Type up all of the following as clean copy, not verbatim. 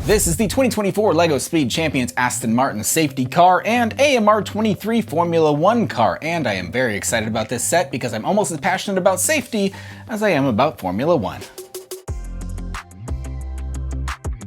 This is the 2024 LEGO Speed Champions Aston Martin safety car and AMR23 Formula 1 car, and I am very excited about this set because I'm almost as passionate about safety as I am about Formula 1.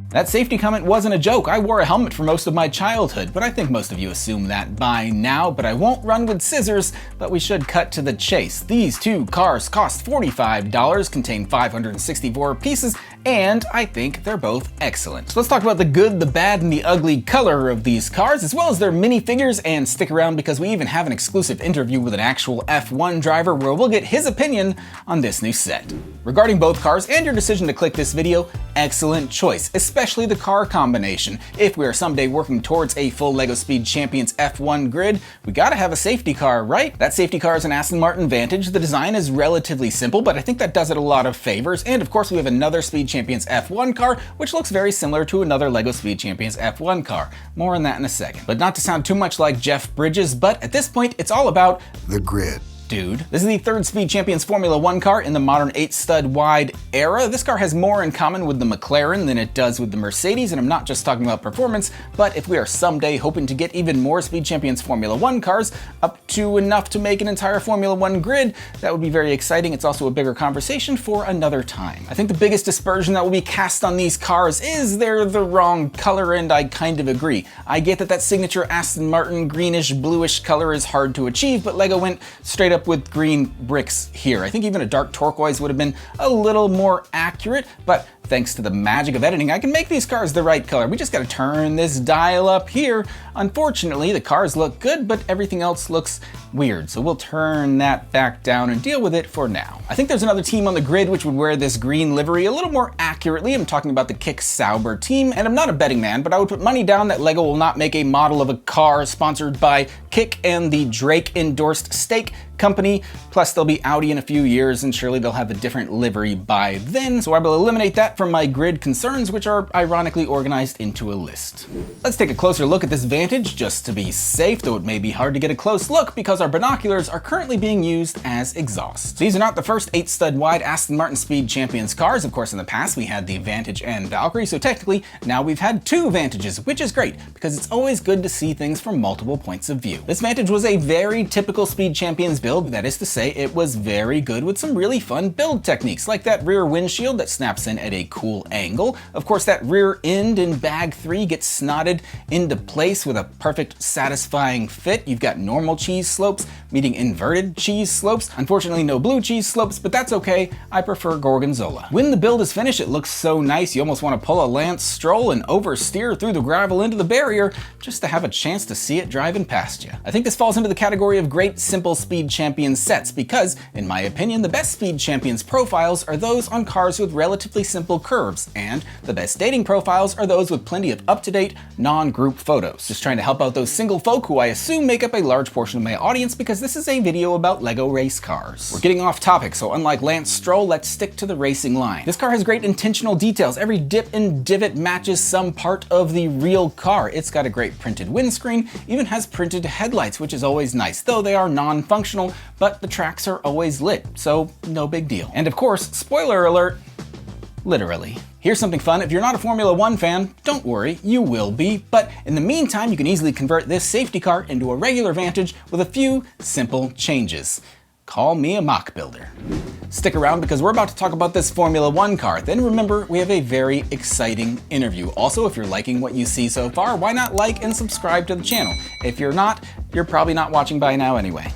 That safety comment wasn't a joke. I wore a helmet for most of my childhood, but I think most of you assume that by now, but I won't run with scissors, but we should cut to the chase. These two cars cost $45, contain 564 pieces, and I think they're both excellent. So let's talk about the good, the bad, and the ugly color of these cars, as well as their minifigures, and stick around because we even have an exclusive interview with an actual F1 driver where we'll get his opinion on this new set. Regarding both cars and your decision to click this video, excellent choice, especially the car combination. If we are someday working towards a full LEGO Speed Champions F1 grid, we gotta have a safety car, right? That safety car is an Aston Martin Vantage. The design is relatively simple, but I think that does it a lot of favors. And of course we have another Speed Champions F1 car, which looks very similar to another LEGO Speed Champions F1 car. More on that in a second. But not to sound too much like Jeff Bridges, but at this point it's all about the grid. Dude. This is the third Speed Champions Formula 1 car in the modern 8-stud wide era. This car has more in common with the McLaren than it does with the Mercedes, and I'm not just talking about performance, but if we are someday hoping to get even more Speed Champions Formula 1 cars, up to enough to make an entire Formula 1 grid, that would be very exciting. It's also a bigger conversation for another time. I think the biggest dispersion that will be cast on these cars is they're the wrong color, and I kind of agree. I get that signature Aston Martin greenish bluish color is hard to achieve, but LEGO went straight up with green bricks here. I think even a dark turquoise would have been a little more accurate, but thanks to the magic of editing, I can make these cars the right color. We just gotta turn this dial up here. Unfortunately, the cars look good, but everything else looks weird, so we'll turn that back down and deal with it for now. I think there's another team on the grid which would wear this green livery a little more accurately. I'm talking about the Kick Sauber team, and I'm not a betting man, but I would put money down that LEGO will not make a model of a car sponsored by Kick and the Drake-endorsed steak company. Plus, they'll be Audi in a few years, and surely they'll have a different livery by then, so I will eliminate that from my grid concerns, which are ironically organized into a list. Let's take a closer look at this Vantage, just to be safe, though it may be hard to get a close look because our binoculars are currently being used as exhaust. These are not the first 8-stud wide Aston Martin Speed Champions cars. Of course, in the past we had the Vantage and Valkyrie, so technically now we've had two Vantages, which is great because it's always good to see things from multiple points of view. This Vantage was a very typical Speed Champions build. That is to say, it was very good with some really fun build techniques, like that rear windshield that snaps in at a cool angle. Of course, that rear end in bag 3 gets snotted into place with a perfect, satisfying fit. You've got normal cheese slopes meeting inverted cheese slopes. Unfortunately, no blue cheese slopes, but that's okay. I prefer Gorgonzola. When the build is finished, it looks so nice. You almost want to pull a Lance Stroll and oversteer through the gravel into the barrier just to have a chance to see it driving past you. I think this falls into the category of great simple Speed Champions sets because, in my opinion, the best Speed Champions profiles are those on cars with relatively simple curves, and the best dating profiles are those with plenty of up-to-date, non-group photos. Just trying to help out those single folk who I assume make up a large portion of my audience because this is a video about LEGO race cars. We're getting off topic, so unlike Lance Stroll, let's stick to the racing line. This car has great intentional details. Every dip and divot matches some part of the real car. It's got a great printed windscreen, even has printed headlights, which is always nice, though they are non-functional, but the tracks are always lit, so no big deal. And of course, spoiler alert, literally. Here's something fun. If you're not a Formula 1 fan, don't worry, you will be. But in the meantime, you can easily convert this safety car into a regular Vantage with a few simple changes. Call me a mock builder. Stick around because we're about to talk about this Formula 1 car. Then remember, we have a very exciting interview. Also, if you're liking what you see so far, why not like and subscribe to the channel? If you're not, you're probably not watching by now anyway.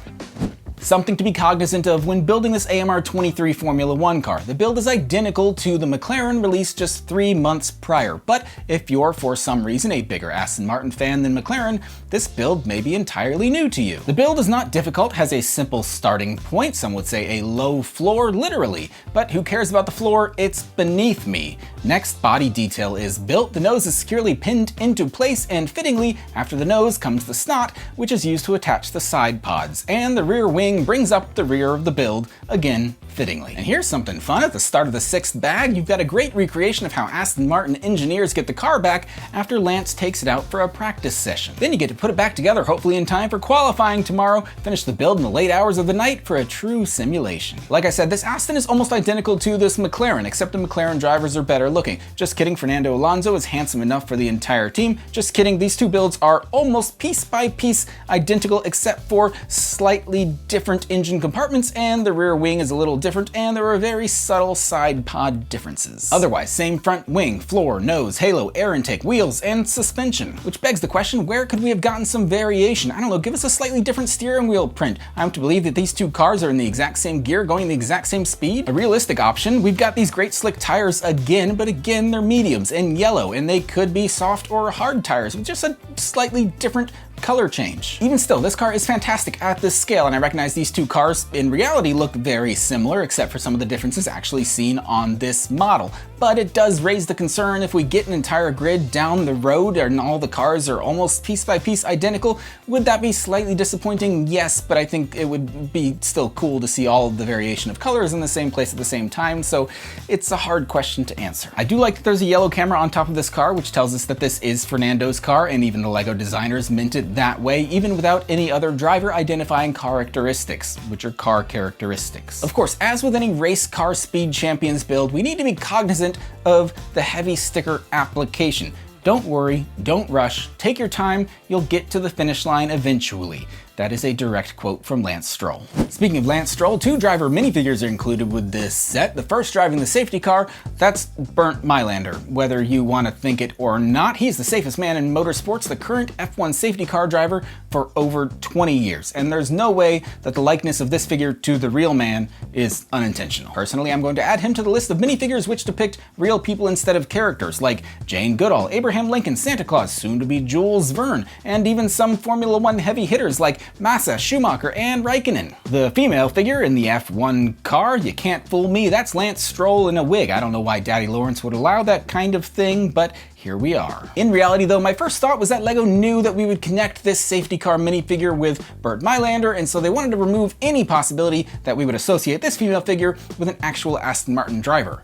Something to be cognizant of when building this AMR23 Formula 1 car. The build is identical to the McLaren released just 3 months prior, but if you're for some reason a bigger Aston Martin fan than McLaren, this build may be entirely new to you. The build is not difficult, has a simple starting point, some would say a low floor, literally, but who cares about the floor? It's beneath me. Next, body detail is built, the nose is securely pinned into place, and fittingly, after the nose comes the snot, which is used to attach the side pods, and the rear wing brings up the rear of the build, again fittingly. And here's something fun. At the start of the 6th bag, you've got a great recreation of how Aston Martin engineers get the car back after Lance takes it out for a practice session. Then you get to put it back together, hopefully in time for qualifying tomorrow, finish the build in the late hours of the night for a true simulation. Like I said, this Aston is almost identical to this McLaren, except the McLaren drivers are better looking. Just kidding, Fernando Alonso is handsome enough for the entire team. Just kidding, these two builds are almost piece by piece identical, except for slightly different engine compartments, and the rear wing is a little different, and there are very subtle side pod differences. Otherwise, same front wing, floor, nose, halo, air intake, wheels, and suspension. Which begs the question, where could we have gotten some variation? I don't know, give us a slightly different steering wheel print. I'm to believe that these two cars are in the exact same gear, going the exact same speed. A realistic option, we've got these great slick tires again, but again, they're mediums and yellow, and they could be soft or hard tires with just a slightly different color change. Even still, this car is fantastic at this scale, and I recognize these two cars in reality look very similar, except for some of the differences actually seen on this model. But it does raise the concern, if we get an entire grid down the road and all the cars are almost piece by piece identical, would that be slightly disappointing? Yes, but I think it would be still cool to see all of the variation of colors in the same place at the same time, so it's a hard question to answer. I do like that there's a yellow camera on top of this car, which tells us that this is Fernando's car, and even the LEGO designers meant it that way, even without any other driver identifying characteristics, which are car characteristics. Of course, as with any race car speed champions build, we need to be cognizant of the heavy sticker application. Don't worry, don't rush, take your time, you'll get to the finish line eventually. That is a direct quote from Lance Stroll. Speaking of Lance Stroll, 2 driver minifigures are included with this set. The first driving the safety car, that's Bernd Mailander. Whether you want to think it or not, he's the safest man in motorsports, the current F1 safety car driver for over 20 years. And there's no way that the likeness of this figure to the real man is unintentional. Personally, I'm going to add him to the list of minifigures which depict real people instead of characters, like Jane Goodall, Abraham Lincoln, Santa Claus, soon to be Jules Verne, and even some Formula One heavy hitters like Massa, Schumacher, and Raikkonen. The female figure in the F1 car, you can't fool me, that's Lance Stroll in a wig. I don't know why Daddy Lawrence would allow that kind of thing, but here we are. In reality though, my first thought was that LEGO knew that we would connect this safety car minifigure with Bernd Mailander, and so they wanted to remove any possibility that we would associate this female figure with an actual Aston Martin driver.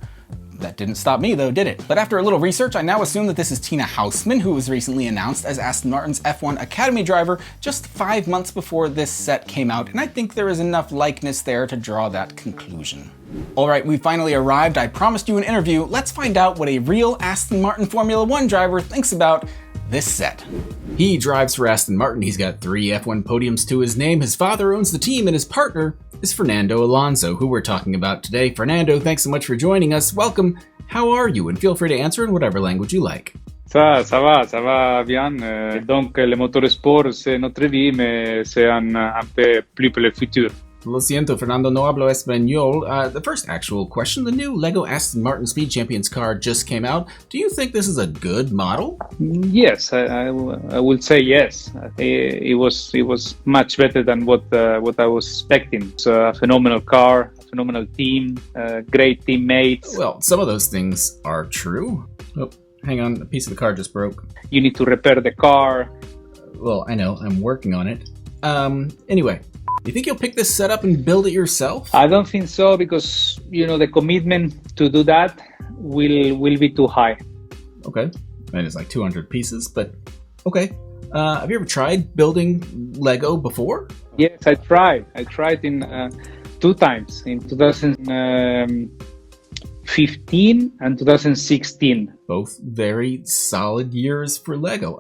That didn't stop me though, did it? But after a little research, I now assume that this is Tina Hausman, who was recently announced as Aston Martin's F1 Academy driver just 5 months before this set came out, and I think there is enough likeness there to draw that conclusion. Alright, we finally arrived. I promised you an interview. Let's find out what a real Aston Martin Formula One driver thinks about this set. He drives for Aston Martin. He's got 3 F1 podiums to his name. His father owns the team, and his partner is Fernando Alonso, who we're talking about today. Fernando, thanks so much for joining us. Welcome. How are you? And feel free to answer in whatever language you like. Ça va bien. Donc, les motorsports, c'est notre vie, mais c'est un peu plus pour le futur. Lo siento, Fernando, no hablo español. The first actual question, the new LEGO Aston Martin Speed Champions car just came out. Do you think this is a good model? Yes, I will say yes. It was much better than what I was expecting. It's a phenomenal car, a phenomenal team, great teammates. Well, some of those things are true. Oh, hang on, a piece of the car just broke. You need to repair the car. Well, I know, I'm working on it. Anyway. You think you'll pick this set up and build it yourself? I don't think so, because the commitment to do that will be too high. Okay, and it's like 200 pieces, but okay. Have you ever tried building Lego before? Yes, I tried. I tried in 2 times, in 2015 and 2016. Both very solid years for Lego.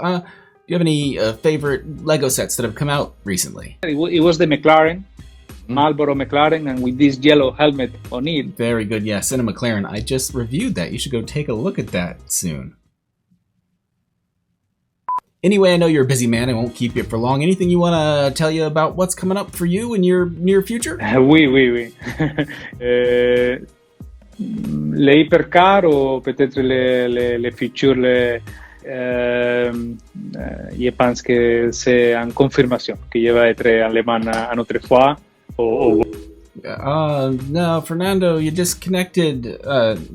Do you have any favorite Lego sets that have come out recently? It was the McLaren, Marlboro McLaren, and with this yellow helmet on it. Very good, yes, and a McLaren. I just reviewed that. You should go take a look at that soon. Anyway, I know you're a busy man. I won't keep you for long. Anything you want to tell you about what's coming up for you in your near future? Oui. Les hypercars ou peut-être les futurs... je pense que c'est une confirmation qu'il va être allemand une autre fois. No, Fernando, you disconnected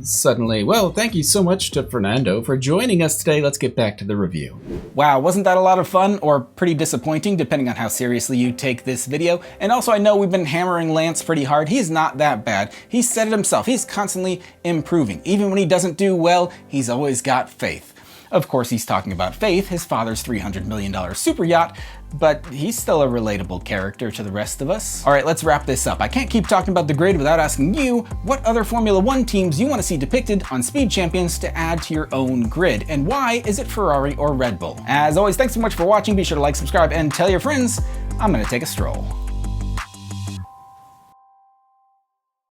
suddenly. Well, thank you so much to Fernando for joining us today. Let's get back to the review. Wow, wasn't that a lot of fun, or pretty disappointing, depending on how seriously you take this video? And also, I know we've been hammering Lance pretty hard. He's not that bad. He said it himself. He's constantly improving. Even when he doesn't do well, he's always got faith. Of course, he's talking about Faith, his father's $300 million super yacht, but he's still a relatable character to the rest of us. All right, let's wrap this up. I can't keep talking about the grid without asking you what other Formula One teams you want to see depicted on Speed Champions to add to your own grid, and why is it Ferrari or Red Bull? As always, thanks so much for watching. Be sure to like, subscribe, and tell your friends. I'm gonna take a stroll.